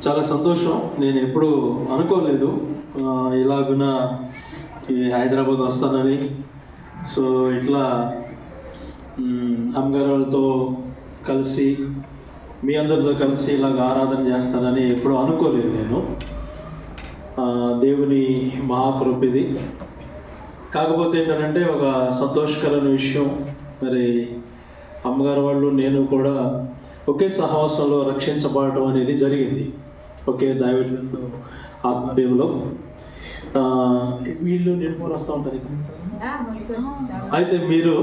చాలా సంతోషం. నేను ఎప్పుడు అనుకోలేదు ఇలాగున ఈ హైదరాబాద్ వస్తానని. సో ఇట్లా అమ్మగారు వాళ్ళతో కలిసి మీ అందరితో కలిసి ఇలాగ ఆరాధన చేస్తానని ఎప్పుడు అనుకోలేదు నేను. దేవుని మహాకృప ఇది. కాకపోతే ఏంటంటే ఒక సంతోషకరమైన విషయం, మరి అమ్మగారు వాళ్ళు నేను కూడా ఒకే సహవాసంలో రక్షించబడటం అనేది జరిగింది, ఒకే దైవజనుడు ఆత్మీయంలో. వీళ్ళు నిర్మూలు వస్తూ ఉంటారు. అయితే మీరు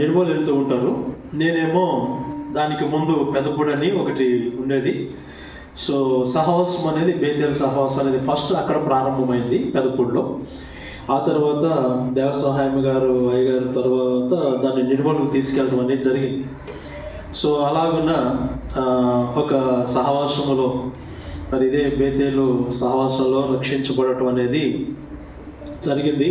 నిర్మూలు వెళ్తూ ఉంటారు, నేనేమో దానికి ముందు పెదపూడని ఒకటి ఉండేది. సో సహవాసం అనేది బేతేలు సహవాసం అనేది ఫస్ట్ అక్కడ ప్రారంభమైంది పెదపూడిలో. ఆ తర్వాత దేవసహాయం గారు అయ్యగారు తర్వాత దాన్ని నిర్మూలకు తీసుకెళ్ళడం అనేది జరిగింది. సో అలాగున్న ఒక సహవాసములో మరి ఇదే బేతేలు సహవాసంలో రక్షించబడటం అనేది జరిగింది.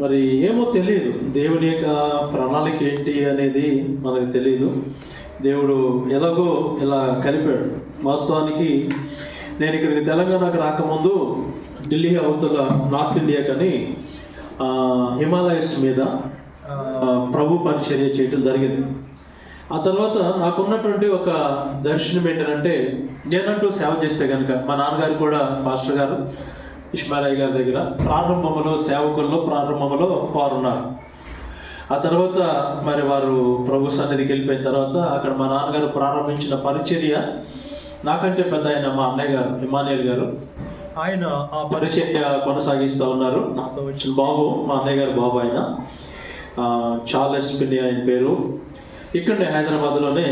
మరి ఏమో తెలియదు, దేవుని యొక్క ప్రణాళిక ఏంటి అనేది మనకు తెలియదు. దేవుడు ఎలాగో ఇలా కలిపాడు. వాస్తవానికి నేను ఇక్కడికి తెలంగాణకు రాకముందు ఢిల్లీ అవతల నార్త్ ఇండియా కానీ హిమాలయస్ మీద ప్రభు పరిచర్య చేయడం జరిగింది. ఆ తర్వాత నాకున్నటువంటి ఒక దర్శనం ఏంటంటే, నేనంటూ సేవ చేస్తే కనుక మా నాన్నగారు కూడా పాస్టర్ గారు ఇస్మాయిల్ గారి దగ్గర ప్రారంభంలో సేవకుల్లో ప్రారంభంలో వారు ఉన్నారు. ఆ తర్వాత మరి వారు ప్రభు సన్నిధికి వెళ్ళిపోయిన తర్వాత అక్కడ మా నాన్నగారు ప్రారంభించిన పరిచర్య నాకంటే పెద్ద ఆయన మా అన్నయ్య గారు ఇమానియల్ గారు, ఆయన ఆ పరిచర్య కొనసాగిస్తూ ఉన్నారు. నాతో వచ్చిన బాబు మా అన్నయ్య గారు బాబు, ఆయన చార్లెస్ పిన్ని ఆయన పేరు. ఇక్కడనే హైదరాబాద్లోనే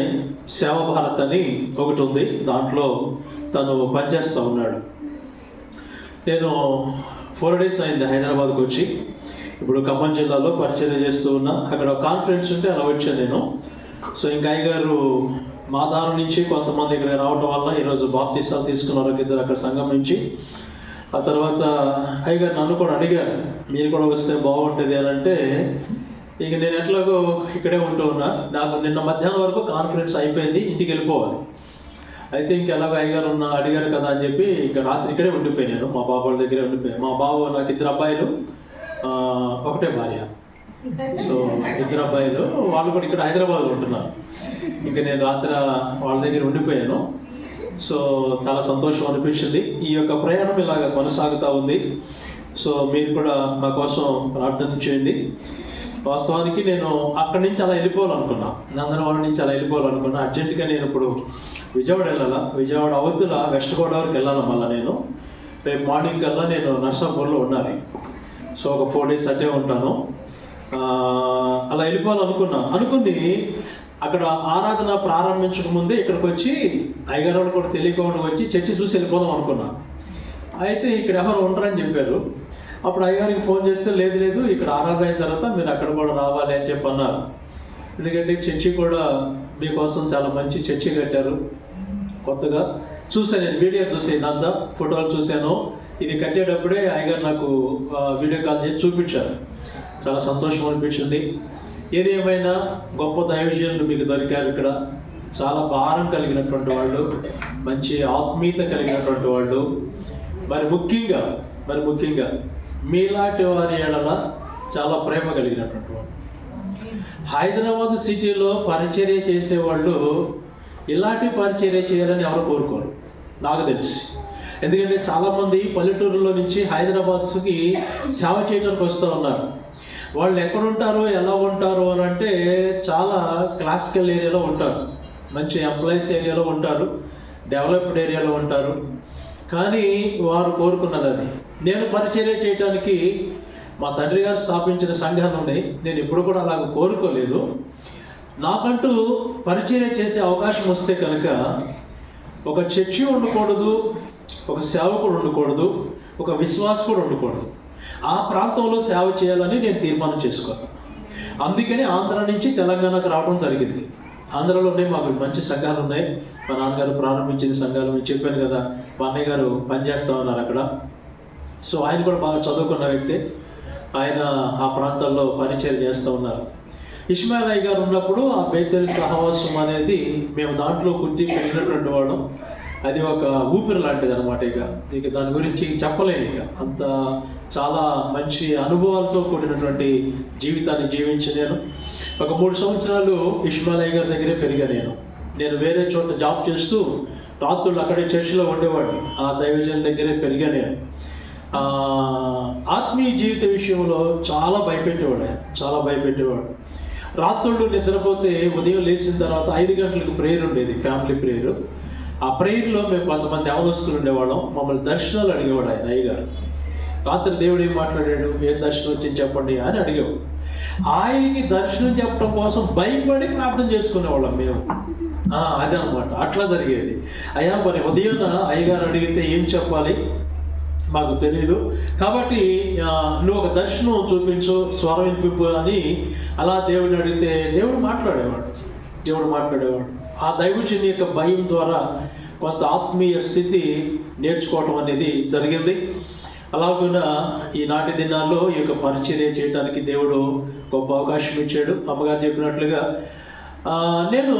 సేవ భారత్ అని ఒకటి ఉంది, దాంట్లో తను పనిచేస్తూ ఉన్నాడు. నేను 4 days అయింది హైదరాబాద్కి వచ్చి. ఇప్పుడు ఖమ్మం జిల్లాలో పరిచయం చేస్తూ ఉన్నా. అక్కడ కాన్ఫరెన్స్ ఉంటే అలా వచ్చాను నేను. సో ఇంకా అయ్యగారు మా దారి నుంచి కొంతమంది ఇక్కడ రావడం వల్ల ఈరోజు బాప్తీసాలు తీసుకున్నారు ఇద్దరు అక్కడ సంఘం నుంచి. ఆ తర్వాత అయ్యగారు నన్ను కూడా అడిగారు, మీరు కూడా వస్తే బాగుంటుంది అని అంటే, ఇక నేను ఎట్లాగో ఇక్కడే ఉంటూ ఉన్నా. నాకు నిన్న మధ్యాహ్నం వరకు కాన్ఫరెన్స్ అయిపోయింది, ఇంటికి వెళ్ళిపోవాలి. అయితే ఇంకెలాగో అయ్యగారు అడిగారు కదా అని చెప్పి ఇక రాత్రి ఇక్కడే ఉండిపోయాను, మా బాబు వాళ్ళ దగ్గరే ఉండిపోయాను. మా బాబు, నాకు 2 అబ్బాయిలు, ఒకటే భార్య. సో 2 అబ్బాయిలు, వాళ్ళు కూడా ఇక్కడ హైదరాబాద్లో ఉంటున్నారు. ఇక నేను రాత్రి వాళ్ళ దగ్గర ఉండిపోయాను. సో చాలా సంతోషం అనిపించింది. ఈ యొక్క ప్రయాణం ఇలాగ కొనసాగుతూ ఉంది. సో మీరు కూడా మా కోసం ప్రార్థన చేయండి. వాస్తవానికి నేను అక్కడి నుంచి అలా వెళ్ళిపోవాలనుకున్నా, నందనవాడ నుంచి అలా వెళ్ళిపోవాలనుకున్నా. అర్జెంటుగా నేను ఇప్పుడు విజయవాడ వెళ్ళాలా, విజయవాడ అవతల వెస్ట్ గోదావరికి వెళ్ళాలి. మళ్ళీ నేను రేపు మార్నింగ్ కల్లా నేను నర్సాపూర్లో ఉండాలి. సో ఒక 4 days అట్టే ఉంటాను. అలా అనుకుని అక్కడ ఆరాధన ప్రారంభించక ముందే ఇక్కడికి వచ్చి అయ్యగారు కూడా తెలియకుండా వచ్చి చర్చి చూసి వెళ్ళిపోదాం అనుకున్నా. అయితే ఇక్కడ ఎవరు ఉండరని చెప్పారు. అప్పుడు అయ్యగారికి ఫోన్ చేస్తే లేదు ఇక్కడ ఆరాధన అయిన తర్వాత మీరు అక్కడ కూడా రావాలి అని చెప్పి అన్నారు. ఎందుకంటే చర్చి కూడా మీకోసం చాలా మంచి చర్చి కట్టారు కొత్తగా. చూసాను, నేను వీడియో చూసాను, అంతా ఫోటోలు చూశాను. ఇది కట్టేటప్పుడే అయ్యగారు నాకు వీడియో కాల్ చేసి చూపించారు. చాలా సంతోషం అనిపించింది. ఏది ఏమైనా గొప్ప దైవజనులు మీకు దొరికారు ఇక్కడ. చాలా భారం కలిగినటువంటి వాళ్ళు, మంచి ఆత్మీయత కలిగినటువంటి వాళ్ళు, మరి ముఖ్యంగా మీలాంటి వారి ఎడల చాలా ప్రేమ కలిగినటువంటి వాళ్ళు. హైదరాబాద్ సిటీలో పరిచర్య చేసేవాళ్ళు ఇలాంటి పరిచర్య చేయాలని ఎవరు కోరుకోరు, నాకు తెలిసి. ఎందుకంటే చాలామంది పల్లెటూరులో నుంచి హైదరాబాద్కి సేవ చేయడానికి వస్తూ ఉన్నారు. వాళ్ళు ఎక్కడుంటారు, ఎలా ఉంటారు అని అంటే చాలా క్లాసికల్ ఏరియాలో ఉంటారు, మంచి ఎంప్లాయీస్ ఏరియాలో ఉంటారు, డెవలప్డ్ ఏరియాలో ఉంటారు. కానీ వారు కోరుకున్నది అది. నేను పరిచర్య చేయడానికి మా తండ్రి గారు స్థాపించిన సంఘాలు ఉన్నాయి. నేను ఎప్పుడు కూడా అలాగ కోరుకోలేదు. నాకంటూ పరిచర్య చేసే అవకాశం వస్తే కనుక ఒక చర్చి ఉండకూడదు, ఒక సేవకుడు ఉండకూడదు, ఒక విశ్వాసకుడు ఉండకూడదు. ఆ ప్రాంతంలో సేవ చేయాలని నేను తీర్మానం చేసుకున్నాను. అందుకని ఆంధ్ర నుంచి తెలంగాణకు రావడం జరిగింది. ఆంధ్రలోనే మాకు మంచి సంఘాలు ఉన్నాయి. మా నాన్నగారు ప్రారంభించిన సంఘాలు మీకు చెప్పాను కదా, మా అన్నయ్య గారు పనిచేస్తూ ఉన్నారు అక్కడ. సో ఆయన కూడా బాగా చదువుకున్న వ్యక్తి, ఆయన ఆ ప్రాంతాల్లో పరిచయం చేస్తూ ఉన్నారు. ఇస్మాయిల్ అయ్య గారు ఉన్నప్పుడు ఆ బేతేలు సహవాసం అనేది మేము దాంట్లో కుర్తి పెరిగినటువంటి వాళ్ళం. అది ఒక ఊపిరి లాంటిది అనమాట. ఇక దాని గురించి చెప్పలేను. అంత చాలా మంచి అనుభవాలతో కూడినటువంటి జీవితాన్ని జీవించి నేను ఒక 3 సంవత్సరాలు ఇస్మాయిల్ గారి దగ్గరే పెరిగా. నేను వేరే చోట జాబ్ చేస్తూ రాత్రులు అక్కడే చర్చిలో ఉండేవాడిని. ఆ దైవజన్ దగ్గరే పెరిగా. నేను ఆత్మీయ జీవిత విషయంలో చాలా భయపెట్టేవాడు. రాత్రుళ్ళు నిద్రపోతే ఉదయం లేచిన తర్వాత 5 గంటలకు ప్రేయర్ ఉండేది, ఫ్యామిలీ ప్రేయర్. ఆ ప్రేయర్లో మేము కొంతమంది అవనస్తులు ఉండేవాళ్ళం. మమ్మల్ని దర్శనాలు అడిగేవాడు ఆయన అయ్యగారు. రాత్రి దేవుడు ఏం మాట్లాడాడు, ఏం దర్శనం వచ్చింది చెప్పండి అని అడిగేవాడు. ఆయనకి దర్శనం చెప్పడం కోసం భయపడి ప్రార్థన చేసుకునేవాళ్ళం మేము. అదే అనమాట, అట్లా జరిగేది. అయ్యా మరి ఉదయం అయ్యగారు అడిగితే ఏం చెప్పాలి మాకు తెలియదు, కాబట్టి నువ్వు ఒక దర్శనం చూపించు, స్వరం వినిపింపు అని అలా దేవుడిని అడిగితే దేవుడు మాట్లాడేవాడు. ఆ దైవజనుని యొక్క భయం ద్వారా కొంత ఆత్మీయ స్థితి నేర్చుకోవటం అనేది జరిగింది. అలాగున్నా ఈనాటి దినాల్లో ఈ యొక్క పరిచర్య చేయడానికి దేవుడు గొప్ప అవకాశం ఇచ్చాడు. అమ్మగారు చెప్పినట్లుగా నేను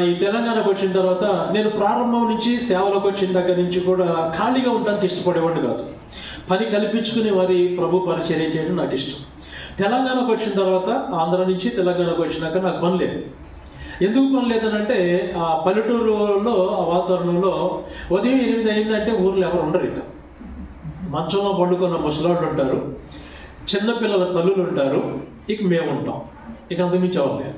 ఈ తెలంగాణకు వచ్చిన తర్వాత నేను ప్రారంభం నుంచి సేవలకు వచ్చిన దగ్గర నుంచి కూడా ఖాళీగా ఉండడానికి ఇష్టపడేవాడిని కాదు. పని కల్పించుకుని వారి ప్రభు పరిచర్య చేయడం నాకు ఇష్టం. తెలంగాణకు వచ్చిన తర్వాత ఆంధ్ర నుంచి తెలంగాణకు వచ్చినాక నాకు పని లేదు. ఎందుకు పని లేదనంటే ఆ పల్లెటూరులో ఆ వాతావరణంలో ఉదయం 8 అయిందంటే ఊర్లో ఎవరు ఉండరు. ఇక మంచంలో పండుకున్న ముసలాళ్ళు ఉంటారు, చిన్నపిల్లల తల్లులు ఉంటారు, ఇక మేము ఉంటాం. ఇక అంతకుమించి అవ్వలేదు.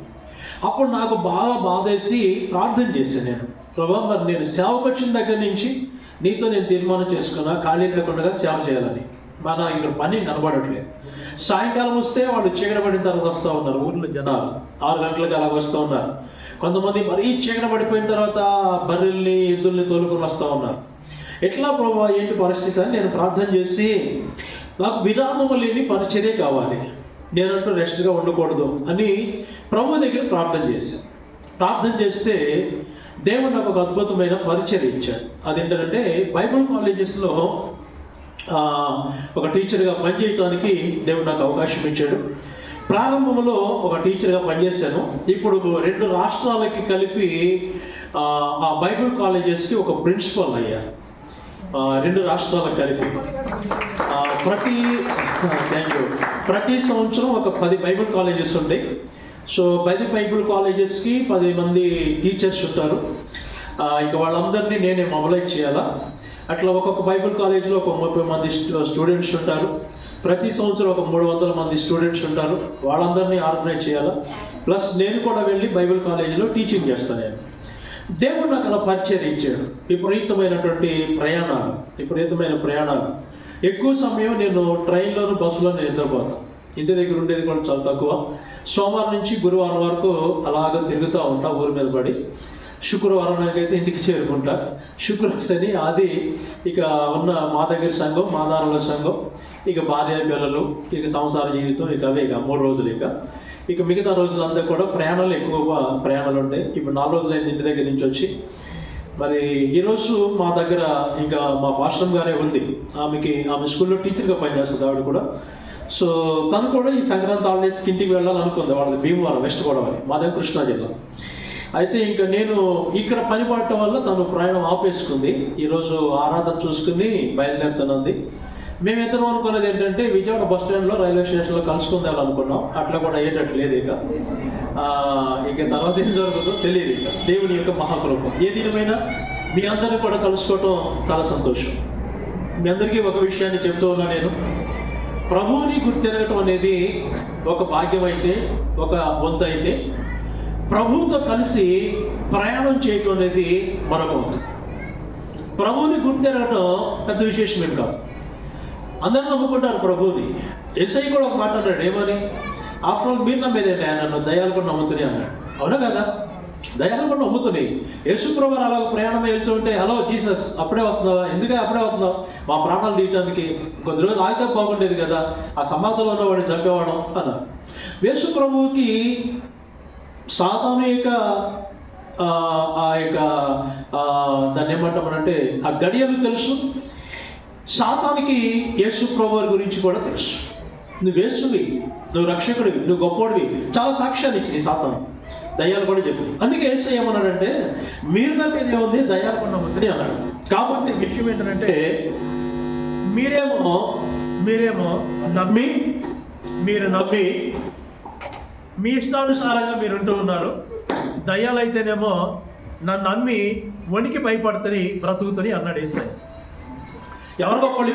అప్పుడు నాకు బాగా బాధేసి ప్రార్థన చేశాను నేను, ప్రభా మరి నేను సేవకు వచ్చిన దగ్గర నుంచి నీతో నేను తీర్మానం చేసుకున్నా ఖాళీ లేకుండా సేవ చేయాలని. మన ఇక్కడ పని కనబడట్లేదు. సాయంకాలం వస్తే వాళ్ళు చీకటి పడిన తర్వాత వస్తూ ఉన్నారు. ఊర్లో జనాలు 6 గంటలకు అలాగ వస్తూ ఉన్నారు. కొంతమంది మరీ చీకటి పడిపోయిన తర్వాత బర్రెల్ని ఎద్దుల్ని తోలుకొని వస్తూ ఉన్నారు. ఎట్లా ప్రభు ఏంటి పరిస్థితి అని నేను ప్రార్థన చేసి నాకు విరామము లేని పరిచర్య కావాలి, నేనంటూ రెస్ట్గా ఉండకూడదు అని ప్రభు దగ్గర ప్రార్థన చేస్తే దేవుడు నాకు ఒక అద్భుతమైన పరిచర్య ఇచ్చాడు. అదేంటంటే బైబిల్ కాలేజెస్లో ఒక టీచర్గా పనిచేయడానికి దేవుడు నాకు అవకాశం ఇచ్చాడు. ప్రారంభంలో ఒక టీచర్గా పనిచేశాను. ఇప్పుడు 2 రాష్ట్రాలకి కలిపి ఆ బైబిల్ కాలేజెస్కి ఒక ప్రిన్సిపల్ అయ్యాను. 2 రాష్ట్రాలకు కలిపి ప్రతి సంవత్సరం ఒక 10 బైబిల్ కాలేజెస్ ఉంటాయి. సో 10 బైబిల్ కాలేజెస్కి 10 మంది టీచర్స్ ఉంటారు. ఇక వాళ్ళందరినీ నేనే మొబలైజ్ చేయాలా. అట్లా ఒక్కొక్క బైబిల్ కాలేజీలో ఒక 30 మంది స్టూడెంట్స్ ఉంటారు. ప్రతి సంవత్సరం ఒక 300 మంది స్టూడెంట్స్ ఉంటారు. వాళ్ళందరినీ ఆర్గనైజ్ చేయాలా. ప్లస్ నేను కూడా వెళ్ళి బైబిల్ కాలేజీలో టీచింగ్ చేస్తాను. నేను దేవుడు నాకు అలా పరిచయం ఇచ్చాడు. విపరీతమైన ప్రయాణాలు. ఎక్కువ సమయం నేను ట్రైన్లోను బస్సులోనే నిద్రపోతాను. ఇంటి దగ్గర ఉండేది కూడా చాలా తక్కువ. సోమవారం నుంచి గురువారం వరకు అలాగ తిరుగుతూ ఉంటా ఊరి మీద పడి. శుక్రవారం అయితే ఇంటికి చేరుకుంటా. శుక్రశని ఆది ఇక ఉన్న మా దగ్గర సంఘం, మాదారుల సంఘం, ఇక భార్య పిల్లలు, ఇక సంసార జీవితం, ఇక అవే 3 రోజులు. ఇక మిగతా రోజులంతా కూడా ఎక్కువగా ప్రయాణాలు ఉంటాయి. ఇప్పుడు 4 రోజులైంది ఇంటి దగ్గర నుంచి వచ్చి. మరి ఈరోజు మా దగ్గర ఇంకా మా పాస్టర్ గారే ఉంది. ఆమె స్కూల్లో టీచర్గా పనిచేస్తుంది ఆవిడ కూడా. సో తను కూడా ఈ సంక్రాంతి హాలిడేస్కి ఇంటికి వెళ్ళాలనుకుంది. వాళ్ళది భీమవరం, వెస్ట్ గోదావరి, మా దగ్గర కృష్ణా జిల్లా. అయితే ఇంకా నేను ఇక్కడ పని పడటం వల్ల తను ప్రయాణం ఆపేసుకుంది. ఈరోజు ఆరాధన చూసుకుని బయలుదేరుతున్నది. మేమిద్దరం అనుకున్నది ఏంటంటే విజయవాడ బస్ స్టాండ్లో రైల్వే స్టేషన్లో కలుసుకుందాం అనుకున్నాం. అట్లా కూడా అయ్యేటట్టు లేదు. ఇక తర్వాత ఏం జరుగుతుందో తెలియదు. దేవుని యొక్క మహాకృప. ఏదేమైనా మీ అందరినీ కూడా కలుసుకోవటం చాలా సంతోషం. మీ అందరికీ ఒక విషయాన్ని చెప్తూ ఉన్నా, నేను ప్రభువుని గుర్తెరగటం అనేది ఒక భాగ్యం అయితే, ఒక వంతు అయితే, ప్రభువుతో కలిసి ప్రయాణం చేయటం అనేది మరొక వంతు. ప్రభువుని గుర్తెరగటం పెద్ద విశేషం ఏం కాదు. అందరూ నమ్ముకుంటారు ప్రభువుని. యేసై కూడా ఒక మాట అన్నాడు, ఏమని? ఆఫ్టర్ ఆల్ మీరు నమ్మేదేంటి, ఆయన నన్ను దయాలు కూడా నమ్ముతుంది అన్నాడు. అవునా కదా? దయాలు కూడా నమ్ముతున్నాయి. యేసు ప్రభు అలా ప్రయాణం వెళ్తుంటే, హలో జీసస్ అప్పుడే వస్తున్నావా? ఎందుకంటే అప్పుడే వస్తున్నావు? మా ప్రాణాలు తీయటానికి కొద్ది రోజులు ఆగితే బాగుండేది కదా, ఆ సమాధిలో ఉన్నవాడిని చంపేవాడం అన్నారు. యేసు ప్రభువుకి సాతాను యొక్క దాన్ని ఏమంటామనంటే ఆ గడియలు తెలుసు. సాతానికి యేసు ప్రభువు గురించి కూడా తెలుసు. నువ్వు యేసువి, నువ్వు రక్షకుడివి, నువ్వు గొప్పోడివి, చాలా సాక్ష్యాలు ఇచ్చింది సాతాను. దయ్యాలు కూడా చెప్పి. అందుకే యేసు ఏమన్నాడంటే మీరు నమ్మేది ఏముంది, దయ్యాలు కూడా నమ్ముతుంది అన్నాడు. కాబట్టి విషయం ఏంటంటే మీరేమో నమ్మి మీ ఇష్టానుసారంగా మీరు ఉంటూ ఉన్నారు. దయ్యాలు అయితేనేమో నన్ను నమ్మి వణికి భయపడుతుంది, బ్రతుకుతుంది అన్నాడు యేసయ్య. ఎవరు గొప్పలు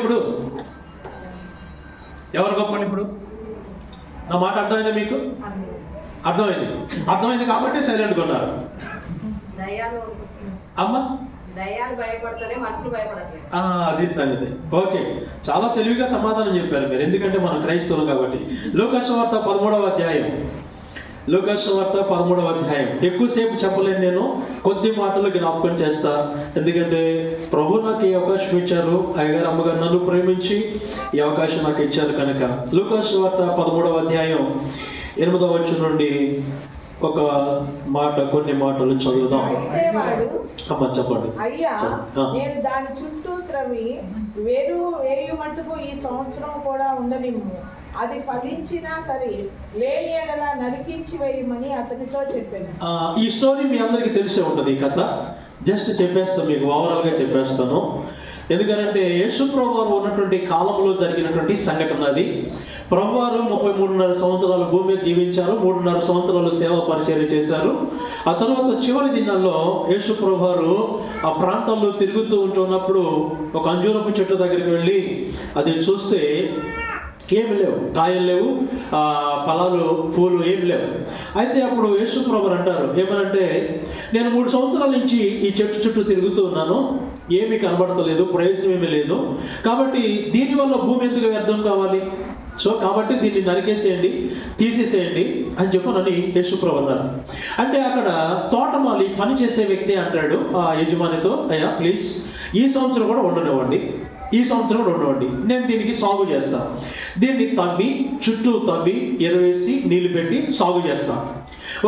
ఇప్పుడు? నా మాట అర్థమైందా మీకు? అర్థమైంది కాబట్టి సైలెంట్గా ఉన్నారు. అమ్మా అది సంగతి. ఓకే, చాలా తెలివిగా సమాధానం చెప్పారు మీరు, ఎందుకంటే మనం క్రైస్తవులు కాబట్టి. లూకాసు వార్త 13వ అధ్యాయం. ఎక్కువసేపు చెప్పలేను నేను, కొద్ది మాటలు జ్ఞాపకం చేస్తా. ఎందుకంటే ప్రభు నాకు ఈ అవకాశం ఇచ్చారు, అయ్యగారు అమ్మగారు నన్ను ప్రేమించి ఈ అవకాశం నాకు ఇచ్చారు కనుక. లూకాసు వార్త 13వ అధ్యాయం 8వ వచనం నుండి కొన్ని మాటలు చదువుదాం. అమ్మ చెప్పండి. అయ్యా, నేను దాని చుట్టూ త్రవి వేయుమంటుకు ఈ సంవత్సరం కూడా ఉండనిమ్ము, అది ఫలించినా సరే లేని ఎడల నరికించి వేయమని అతనితో చెప్పాను. ఈ స్టోరీ మీ అందరికీ తెలిసే ఉంటుంది. ఈ కథ జస్ట్ చెప్పేస్తాను, మీకు ఓవరాల్ గా చెప్పేస్తాను. ఎందుకంటే యేసు ప్రభువారు ఉన్నటువంటి కాలంలో జరిగినటువంటి సంఘటన అది. ప్రభువారు 33.5 సంవత్సరాలు భూమి మీద జీవించారు, 3.5 సంవత్సరాలు సేవ పరిచర్య చేశారు. ఆ తర్వాత చివరి దినాల్లో యేసు ప్రభువారు ఆ ప్రాంతాల్లో తిరుగుతూ ఉంటున్నప్పుడు ఒక అంజూరపు చెట్టు దగ్గరికి వెళ్ళి అది చూస్తే ఏమి లేవు, కాయలు లేవు, ఫలాలు పూలు ఏమి లేవు. అయితే అప్పుడు యేసు ప్రభువారు అంటారు ఏమనంటే, నేను 3 సంవత్సరాల నుంచి ఈ చెట్టు చుట్టూ తిరుగుతూ ఉన్నాను, ఏమీ కనబడతలేదు, ప్రయోజనం ఏమీ లేదు. కాబట్టి దీనివల్ల భూమి ఎందుకు వ్యర్థం కావాలి? కాబట్టి దీన్ని నరికేసేయండి, తీసేసేయండి అని చెప్పనని యేసు ప్రభువు అన్నారు. అంటే అక్కడ తోటమాలి పని చేసే వ్యక్తి అంటాడు ఆ యజమానితో, అయ్యా ప్లీజ్ ఈ సంవత్సరం కూడా ఉండనివ్వండి, నేను దీనికి సాగు చేస్తాను. దీన్ని చుట్టూ తవ్వి ఎరువేసి నీళ్లు పెట్టి సాగు చేస్తాను.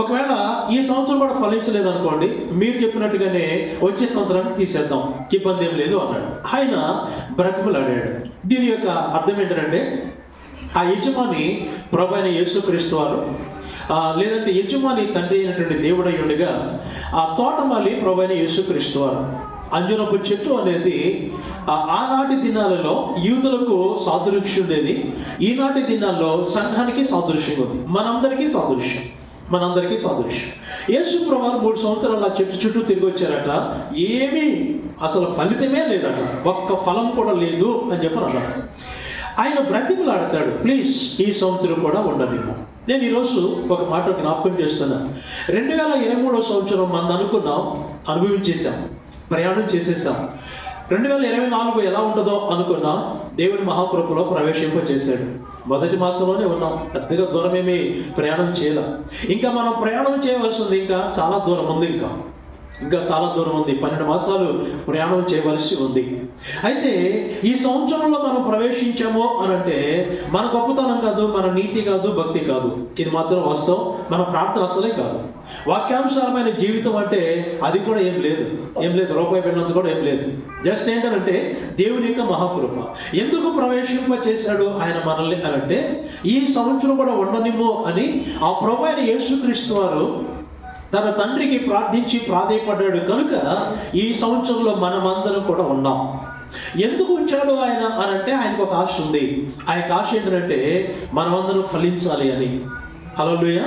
ఒకవేళ ఈ సంవత్సరం కూడా ఫలించలేదు అనుకోండి, మీరు చెప్పినట్టుగానే వచ్చే సంవత్సరానికి తీసేద్దాం, ఇబ్బంది ఏం లేదు అన్నాడు. ఆయన బ్రతిమలాడాడు. దీని యొక్క అర్థం ఏంటంటే ఆ యజమాని ప్రభు అయిన యేసుక్రీస్తు వారు, లేదంటే యజమాని తండ్రి అయినటువంటి దేవుడయ్యుండగా ఆ తోటమాలి ప్రభు అయిన యేసుక్రీస్తు వారు. అంజూరపు చెట్టు అనేది ఆనాటి దినాలలో యూదులకు సాదృశ్యం ఉండేది, ఈనాటి దినాల్లో సంఘానికి సాదృశ్యం ఉంది, మనందరికీ సాదృశ్యం. యేసు ప్రభువారు 3 సంవత్సరాలు ఆ చెట్టు చుట్టూ తిరిగి వచ్చారట, ఏమీ అసలు ఫలితమే లేదట, ఒక్క ఫలం కూడా లేదు అని చెప్పని అన్నారు. ఆయన బ్రతిమలాడతాడు, ప్లీజ్ ఈ సంవత్సరం కూడా ఉండనివ్వు. నేను ఈరోజు ఒక మాట జ్ఞాపకం చేస్తున్నాను. 2023వ సంవత్సరం మనం అనుభవించేసాం, ప్రయాణం చేసేసాం. 2024 ఎలా ఉంటుందో అనుకున్నాం, దేవుని మహాకృపలో ప్రవేశింపచేశాడు. మొదటి మాసంలోనే ఉన్నాం, పెద్దగా దూరమేమీ ప్రయాణం చేయలేం. ఇంకా మనం ప్రయాణం చేయవలసింది ఇంకా చాలా దూరం ఉంది, ఇంకా చాలా దూరం ఉంది. 12 మాసాలు ప్రయాణం చేయవలసి ఉంది. అయితే ఈ సంవత్సరంలో మనం ప్రవేశించాము అనంటే మన గొప్పతనం కాదు, మన నీతి కాదు, భక్తి కాదు, ఇది మాత్రం వాస్తవం. మన ప్రార్థన అసలే కాదు. వాక్యానుసారమైన జీవితం అంటే అది కూడా ఏం లేదు, రూపాయి పెట్టినంత కూడా ఏం లేదు. జస్ట్ ఏంటంటే దేవుని యొక్క మహాకృప. ఎందుకు ప్రవేశింప చేశాడు ఆయన మనల్ని అనంటే, ఈ సంవత్సరం కూడా ఉండనిమ్ము అని ఆ ప్రభు అయిన యేసుక్రీస్తు వారు తన తండ్రికి ప్రార్థించి ప్రాధేయపడ్డాడు కనుక ఈ సంవత్సరంలో మనమందరం కూడా ఉన్నాం. ఎందుకు ఉంచాడు ఆయన అనంటే ఆయనకు ఒక ఆశ ఉంది. ఆయన ఆశ ఏంటంటే మనమందరం ఫలించాలి అని. హల్లెలూయా.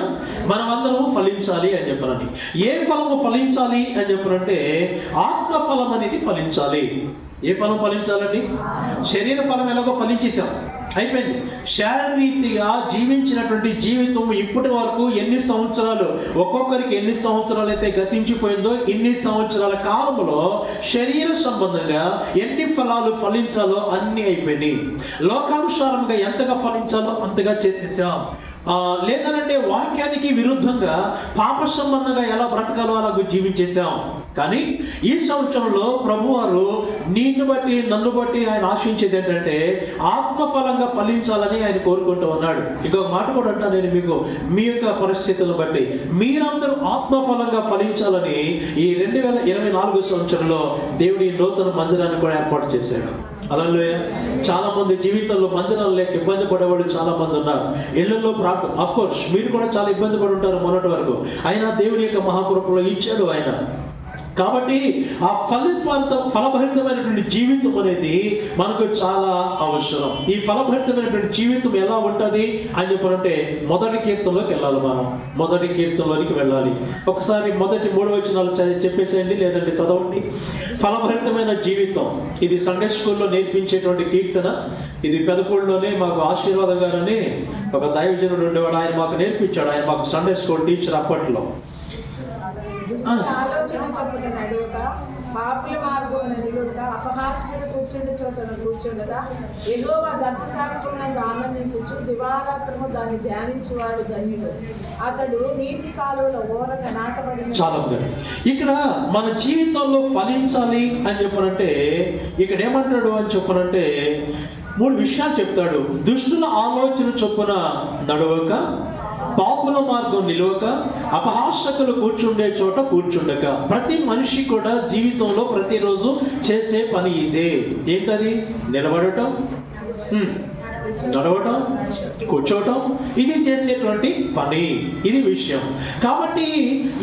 మనమందరం ఫలించాలి అని చెప్పనని. ఏ ఫలము ఫలించాలి అని చెప్పనంటే ఆత్మ ఫలం అనేది ఫలించాలి. ఏ ఫలం ఫలించాలండి? శరీర ఫలం ఎలాగో ఫలించేసాం, అయిపోయింది. శారీరరీతిగా జీవించినటువంటి జీవితం ఇప్పటి వరకు ఎన్ని సంవత్సరాలు, ఒక్కొక్కరికి ఎన్ని సంవత్సరాలు అయితే గతించిపోయిందో ఇన్ని సంవత్సరాల కాలంలో శరీర సంబంధంగా ఎన్ని ఫలాలు ఫలించాలో అన్ని అయిపోయినాయి. లోకానుసారంగా ఎంతగా ఫలించాలో అంతగా చేసేసాం. లేదనంటే వాక్యానికి విరుద్ధంగా పాప సంబంధంగా ఎలా బ్రతకాలో అలాగూ జీవించేశాం. కానీ ఈ సంవత్సరంలో ప్రభువారు నిన్ను బట్టి నన్ను బట్టి ఆయన ఆశించేది ఏంటంటే ఆత్మఫలంగా ఫలించాలని ఆయన కోరుకుంటూ ఉన్నాడు. ఇంకొక మాట కూడా అంటా నేను మీకు, మీ యొక్క పరిస్థితులను బట్టి మీరందరూ ఆత్మఫలంగా ఫలించాలని ఈ 2024 సంవత్సరంలో దేవుడి నూతన మందిరాన్ని కూడా ఏర్పాటు చేశాడు. హల్లెలూయా. చాలా మంది జీవితంలో మందిరాలు లేక ఇబ్బంది పడేవాళ్ళు చాలా మంది ఉన్నారు. ఇళ్లలో మార్గం. ఆఫ్ కోర్స్ మీరు కూడా చాలా ఇబ్బంది పడి ఉంటారు మొన్నటి వరకు, అయినా దేవుని యొక్క మహాకృపలో ఇచ్చాడు ఆయన. కాబట్టి ఆ ఫలభరితమైనటువంటి జీవితం అనేది మనకు చాలా అవసరం. ఈ ఫలభరితమైనటువంటి జీవితం ఎలా ఉంటుంది అని చెప్పాలంటే మొదటి కీర్తనలోకి వెళ్ళాలి. మనం మొదటి కీర్తనలోనికి వెళ్ళాలి. ఒకసారి మొదటి 3 వచనాలు చెప్పేసేయండి, లేదంటే చదవండి. ఫలభరితమైన జీవితం, ఇది సండే స్కూల్లో నేర్పించేటువంటి కీర్తన. ఇది పెదపూడిలోనే మాకు ఆశీర్వాదం గారని ఒక దైవజనుడు ఉండేవాడు, ఆయన మాకు నేర్పించాడు. ఆయన మాకు సండే స్కూల్ టీచర్ అప్పట్లో. ఆలోచన చొప్పున నడువక, పాపుల మార్గమున నిలువక, అపహాస్యులు కూర్చుండే చోటను కూర్చుండగా, యెహోవా ధర్మశాస్త్రమునందు ఆనందించుచు దివారాత్రము దాన్ని ధ్యానించువాడు ధన్యుడు. అతడు నీటి కాలువల ఓరక నాటబడిన. చాలా ఇక్కడ మన జీవితంలో ఫలించాలి అని చెప్పనంటే ఇక్కడ ఏమంటాడు అని చెప్పనంటే 3 విషయాలు చెప్తాడు. దుష్టుల ఆలోచన చొప్పున నడవక, పాపుల మార్గం నిలవక, అపహాసకులు కూర్చుండే చోట కూర్చుండక. ప్రతి మనిషి కూడా జీవితంలో ప్రతిరోజు చేసే పని ఇదే. ఏంటది? నిలబడటం, నడవటం, కూర్చోవటం, ఇది చేసేటువంటి పని, ఇది విషయం. కాబట్టి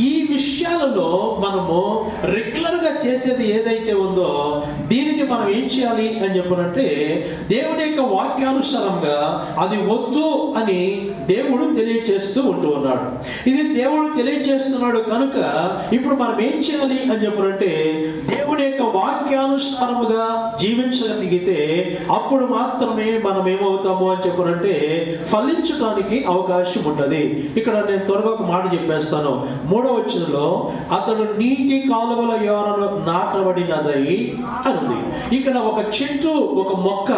ఈ విషయాలలో మనము రెగ్యులర్గా చేసేది ఏదైతే ఉందో దీనికి మనం ఏం చేయాలి అని చెప్పనంటే దేవుని యొక్క వాక్యానుసారంగా అది వద్దు అని దేవుడు తెలియచేస్తూ ఉంటూ ఉన్నాడు. ఇది దేవుడు తెలియచేస్తున్నాడు కనుక ఇప్పుడు మనం ఏం చేయాలి అని చెప్పనంటే దేవుని యొక్క వాక్యానుసారముగా జీవించగలిగితే అప్పుడు మాత్రమే మనం ఏమవుతాము అని చెప్పనంటే ఫలించడానికి అవకాశం ఉంటుంది. ఇక్కడ నేను త్వరగా ఒక మాట చెప్పేస్తాను. 3వ వచనంలో అతడు నీటి కాలువల యోరలో నాటబడినదై ఉంది. ఇక్కడ ఒక చెట్టు, ఒక మొక్క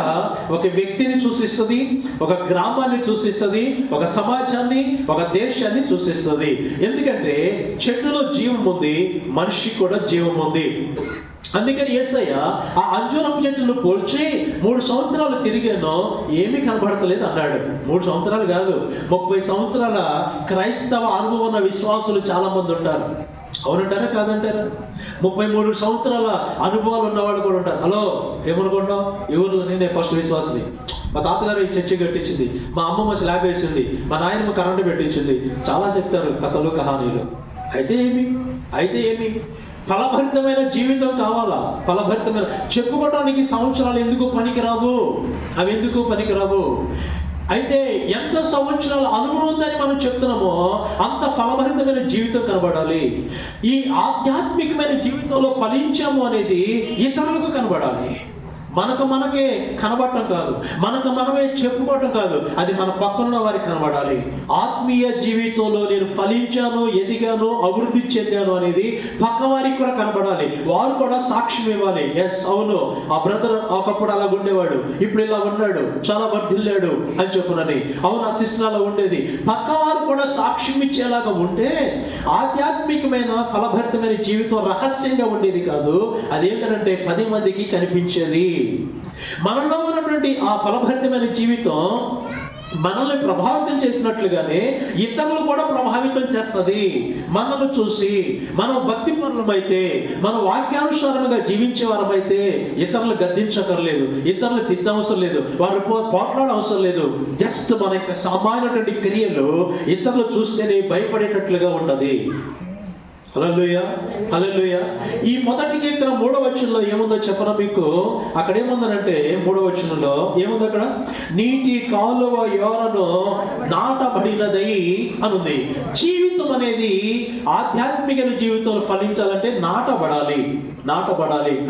ఒక వ్యక్తిని సూచిస్తుంది, ఒక గ్రామాన్ని సూచిస్తుంది, ఒక సమాజాన్ని, ఒక దేశాన్ని సూచిస్తుంది. ఎందుకంటే చెట్టులో జీవం ఉంది, మనిషి కూడా జీవం ఉంది. అందుకని యేసయ్య ఆ అంజూరం చెట్టును పోల్చి 3 సంవత్సరాలు తిరిగానో ఏమీ కనబడతలేదు అన్నాడు. 3 సంవత్సరాలు కాదు, 30 సంవత్సరాల క్రైస్తవ అనుభవం ఉన్న విశ్వాసులు చాలా మంది ఉంటారు. అవునంటారా కాదంటారా? 33 సంవత్సరాల అనుభవాలు ఉన్నవాళ్ళు కూడా ఉంటారు. హలో, ఏమనుకుంటాం? ఎవరు? నేనే ఫస్ట్ విశ్వాసిని. మా తాతగారు ఈ చర్చి కట్టించింది, మా అమ్మమ్మ స్లాబ్ వేసింది, మా నాయనమ్మ కరెంటు పెట్టించింది. చాలా చెప్తారు కథలు, కహానీలు. అయితే ఏమి ఫలభరితమైన జీవితం కావాలా? ఫలభరితమైన చెప్పుకోవడానికి సంవత్సరాలు ఎందుకు పనికిరావు? అవి ఎందుకు పనికిరావు? అయితే ఎంత సంవత్సరాల అనుభవం ఉందని మనం చెప్తున్నామో అంత ఫలభరితమైన జీవితం కనబడాలి. ఈ ఆధ్యాత్మికమైన జీవితంలో ఫలించాము అనేది ఇతరులకు కనబడాలి. మనకే కనబడటం కాదు, మనమే చెప్పుకోవటం కాదు, అది మన పక్కన వారికి కనబడాలి. ఆత్మీయ జీవితంలో నేను ఫలించాను, ఎదిగాను, అభివృద్ధి చెందాను అనేది పక్క వారికి కూడా కనబడాలి. వారు కూడా సాక్ష్యం ఇవ్వాలి. ఎస్, అవును, ఆ బ్రదర్ ఒకప్పుడు అలా ఉండేవాడు, ఇప్పుడు ఇలా ఉన్నాడు, చాలా వర్ధిల్లాడు అని చెప్పునని. అవును, ఆ సిస్టర్ అలా ఉండేది. పక్క వారు కూడా సాక్ష్యం ఇచ్చేలాగా ఉంటే ఆధ్యాత్మికమైన ఫలభరితమైన జీవితం రహస్యంగా ఉండేది కాదు, అదేంటంటే 10 మందికి కనిపించేది. మనలో ఉన్నటువంటి ఆ ఫలభరితమైన జీవితం మనల్ని ప్రభావితం చేసినట్లుగానే ఇతరులు కూడా ప్రభావితం చేస్తుంది. మనల్ని చూసి మనం భక్తి పరులమైతే, మనం వాక్యానుసారంగా జీవించే వారమైతే ఇతరులు గద్దించకర్లేదు, ఇతరులు తిట్టవసరం లేదు, వారు పోట్లాడవసరం లేదు. జస్ట్ మన యొక్క సామాన్యటువంటి క్రియలు ఇతరులు చూస్తేనే భయపడేటట్లుగా ఉన్నది. హల్లెలూయా, హల్లెలూయా. ఈ మొదటి కీర్తన 3వ వచనంలో ఏముందో చెప్పనా మీకు? అక్కడ ఏముందనంటే 3వ వచనంలో ఏముంది? అక్కడ నీటి కాలువ యోరను నాటబడినదై అనుంది. జీవితం అనేది ఆధ్యాత్మిక జీవితంలో ఫలించాలంటే నాటబడాలి.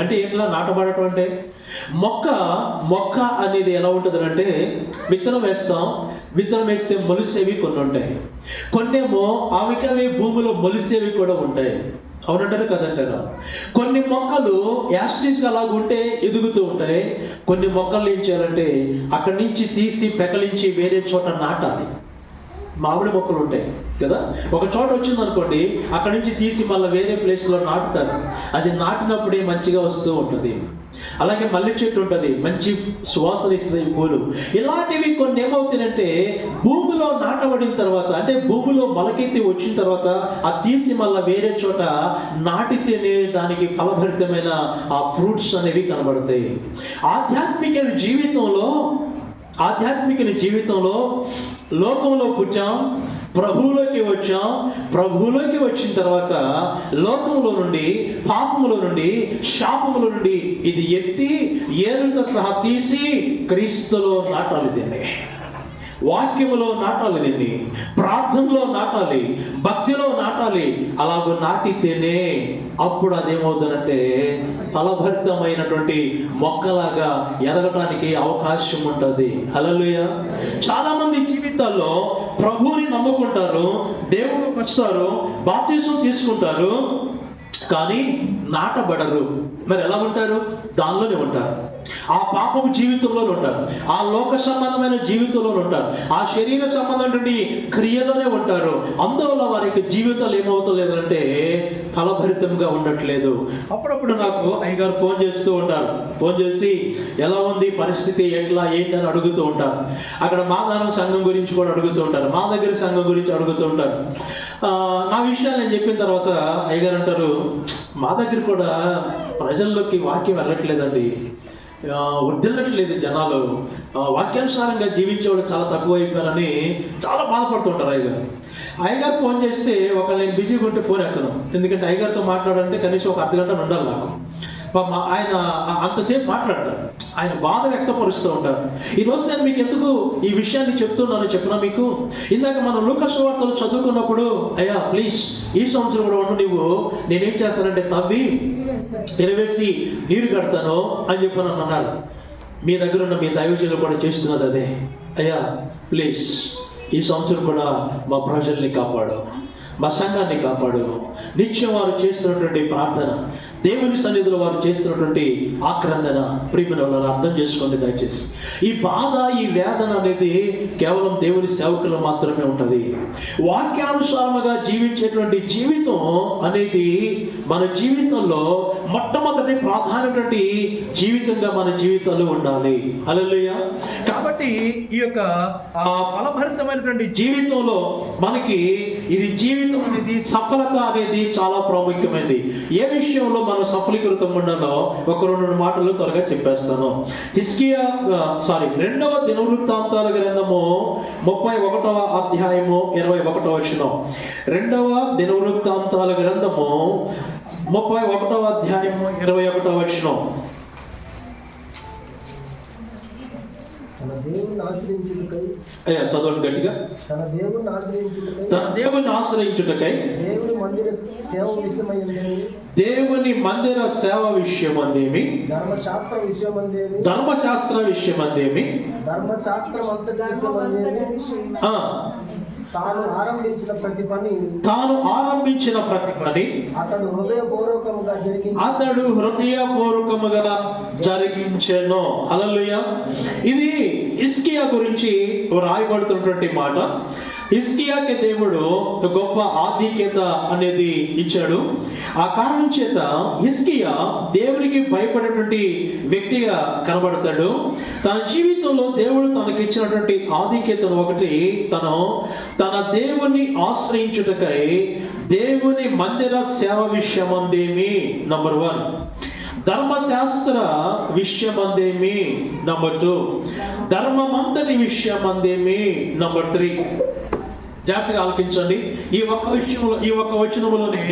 అంటే ఎట్లా నాటబడటం అంటే మొక్క అనేది ఎలా ఉంటుంది అంటే విత్తనం వేస్తే మొలిసేవి కొన్ని ఉంటాయి, కొన్నేమో ఆవికమే భూమిలో మొలిసేవి కూడా ఉంటాయి. అవునంటారు కదంటారా? కొన్ని మొక్కలు యాస్టిస్గా అలాగుంటే ఎదుగుతూ ఉంటాయి. కొన్ని మొక్కలు ఏం చేయాలంటే అక్కడి నుంచి తీసి పెకలించి వేరే చోట నాటాలి. మామిడి మొక్కలు ఉంటాయి కదా, ఒక చోట వచ్చింది అనుకోండి, అక్కడి నుంచి తీసి మళ్ళీ వేరే ప్లేస్లో నాటుతారు. అది నాటినప్పుడే మంచిగా వస్తూ ఉంటుంది. అలాగే మల్లె చెట్టు ఉంటుంది, మంచి సువాసన ఇస్తుంది పూలు. ఇలాంటివి కొన్ని ఏమవుతాయంటే భూమిలో నాటబడిన తర్వాత, అంటే భూమిలో మొలకెత్తి వచ్చిన తర్వాత అది తీసి మళ్ళీ వేరే చోట నాటితేనే దానికి ఫలభరితమైన ఆ ఫ్రూట్స్ అనేవి కనబడతాయి. ఆధ్యాత్మిక జీవితంలో లోకంలో పుట్టాం, ప్రభువులోకి వచ్చాం. ప్రభువులోకి వచ్చిన తర్వాత లోకంలో నుండి, పాపములో నుండి, శాపముల నుండి ఇది ఎత్తి ఏలుతో సహా తీసి క్రీస్తులో నాటాలి. దీన్ని వాక్యములో నాటాలి, దీన్ని ప్రార్థనలో నాటాలి, భక్తిలో నాటాలి. అలాగూ నాటితేనే అప్పుడు అదేమవుతుందంటే ఫలభరితమైనటువంటి మొక్కలాగా ఎదగడానికి అవకాశం ఉంటుంది. హల్లెలూయా. చాలా మంది జీవితాల్లో ప్రభువుని నమ్ముకుంటారు, దేవుడికి వస్తారు, బాప్తిసం తీసుకుంటారు, కానీ నాటబడరు. మరి ఎలా ఉంటారు? దానిలోనే ఉంటారు. ఆ పాపపు జీవితంలోనే ఉంటారు, ఆ లోక సంబంధమైన జీవితంలోనే ఉంటారు, ఆ శరీర సంబంధమైనటువంటి క్రియలోనే ఉంటారు. అందువల్ల వారికి జీవితాలు ఏమవుతలేదు అంటే ఫలభరితంగా ఉండట్లేదు. అప్పుడప్పుడు నాకు అయ్యగారు ఫోన్ చేస్తూ ఉంటారు. ఫోన్ చేసి ఎలా ఉంది పరిస్థితి, ఎట్లా ఏంటి అని అడుగుతూ ఉంటారు. అక్కడ మాదానం సంఘం గురించి కూడా అడుగుతూ ఉంటారు, మా దగ్గర సంఘం గురించి అడుగుతూ ఉంటారు. నా విషయాలు నేను చెప్పిన తర్వాత అయ్యగారు అంటారు, మా దగ్గర కూడా ప్రజల్లోకి వాక్యం వెళ్ళట్లేదండి, వర్ధిల్లట్లేదు, జనాలు వాక్యానుసారంగా జీవించేవాళ్ళు చాలా తక్కువ అయిపోయారని చాలా బాధపడుతుంటారు. అయ్యగారు ఫోన్ చేస్తే ఒకవేళ నేను బిజీగా ఉంటే ఫోన్ ఎక్కను, ఎందుకంటే అయ్యగారితో మాట్లాడాలంటే కనీసం ఒక అర్ధగంట ఉండాలి నాకు. ఆయన అంతసేపు మాట్లాడతారు, ఆయన బాధ వ్యక్తపరుస్తూ ఉంటారు. ఈరోజు నేను మీకు ఎందుకు ఈ విషయాన్ని చెప్తున్నాను చెప్పినా మీకు, ఇందాక మనం లూకా సువార్తలు చదువుకున్నప్పుడు అయ్యా ప్లీజ్ ఈ సంవత్సరం కూడా ఉండు, నువ్వు నేనేం చేస్తానంటే తవ్వి ఎరవేసి నీరు కడతాను అని చెప్పి నన్ను అన్నాడు. మీ దగ్గర ఉన్న మీ దైవజనులు కూడా చేస్తున్నది అదే. అయ్యా ప్లీజ్ ఈ సంవత్సరం కూడా మా ప్రజల్ని కాపాడు, మా సంఘాన్ని కాపాడు. నిత్యం వారు చేస్తున్నటువంటి ప్రార్థన, దేవుని సన్నిధిలో వారు చేస్తున్నటువంటి ఆక్రందన ప్రియమైన వాళ్ళని అర్థం చేసుకోండి దయచేసి. ఈ బాధ, ఈ వేదన అనేది కేవలం దేవుని సేవకులు మాత్రమే ఉంటుంది. వాక్యానుసారముగా జీవించేటువంటి జీవితం అనేది మన జీవితంలో మొట్టమొదటి ప్రాధాన్యటువంటి జీవితంగా మన జీవితాలు ఉండాలి. హల్లెలూయా. కాబట్టి ఈ యొక్క ఫలభరితమైనటువంటి జీవితంలో మనకి ఇది జీవితం అనేది, సఫలత అనేది చాలా ప్రాముఖ్యమైనది. ఏ విషయంలో మనం సఫలీకృతం ఉండాలో ఒక 2 మాటలు త్వరగా చెప్పేస్తాను. రెండవ దినవృత్తాంతాల గ్రంథము 31వ అధ్యాయము 21వ వచనం. రెండవ దినవృత్తాంతాల గ్రంథము 31వ అధ్యాయము 21వ వచనం. అయ్యా చదవండి గట్టిగా. తన దేవుని ఆశ్రయించుటకై దేవుని మందిర సేవ విషయమందేమి, ధర్మశాస్త్ర విషయమందేమి, తాను ఆరంభించిన ప్రతి పని అతడు హృదయపూర్వకముగా జరిగించెను. హల్లెలూయా. ఇది హిజ్కియా గురించి రాయబడుతున్నటువంటి మాట. హిజ్కియాకి దేవుడు గొప్ప ఆధిక్యత అనేది ఇచ్చాడు. ఆ కారణం చేత హిజ్కియా దేవునికి భయపడేటువంటి వ్యక్తిగా కనబడతాడు. తన జీవితంలో దేవుడు తనకి ఇచ్చినటువంటి ఆధిక్యతను ఒకటి, తన దేవుని ఆశ్రయించుటకై దేవుని మందిర సేవ విషయమందేమి నంబర్ 1, ధర్మశాస్త్ర విషయమందేమి నంబర్ 2, ధర్మమంతటి విషయమందేమి నంబర్ 3. జాగ్రత్తగా ఆలకించండి. ఈ ఒక్క వచనములోనే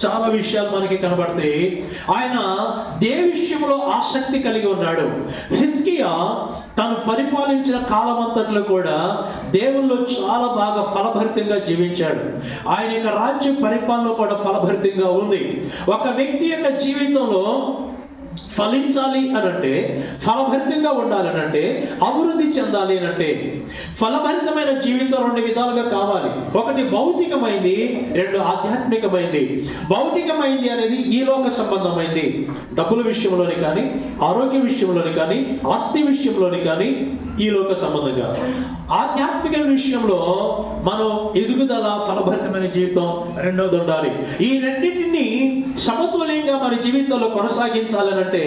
చాలా విషయాలు మనకి కనబడతాయి. ఆయన దేవుని విషయంలో ఆసక్తి కలిగి ఉన్నాడు. హిజ్కియా తను పరిపాలించిన కాలమంతట్లో కూడా దేవుల్లో చాలా బాగా ఫలభరితంగా జీవించాడు. ఆయన యొక్క రాజ్య పరిపాలన కూడా ఫలభరితంగా ఉంది. ఒక వ్యక్తి యొక్క జీవితంలో ఫలించాలి అనంటే, ఫలభరితంగా ఉండాలనంటే, అభివృద్ధి చెందాలి అనంటే ఫలభరితమైన జీవితం 2 విధాలుగా కావాలి. ఒకటి భౌతికమైంది, 2 ఆధ్యాత్మికమైంది. భౌతికమైంది అనేది ఈ లోక సంబంధమైంది, డబ్బుల విషయంలోని కానీ, ఆరోగ్య విషయంలోని కానీ, ఆస్తి విషయంలోని కానీ ఈ లోక సంబంధంగా. ఆధ్యాత్మిక విషయంలో మనం ఎదుగుదల, ఫలభరితమైన జీవితం రెండోది ఉండాలి. ఈ రెండింటిని సమతుల్యంగా మన జీవితంలో కొనసాగించాలనంటే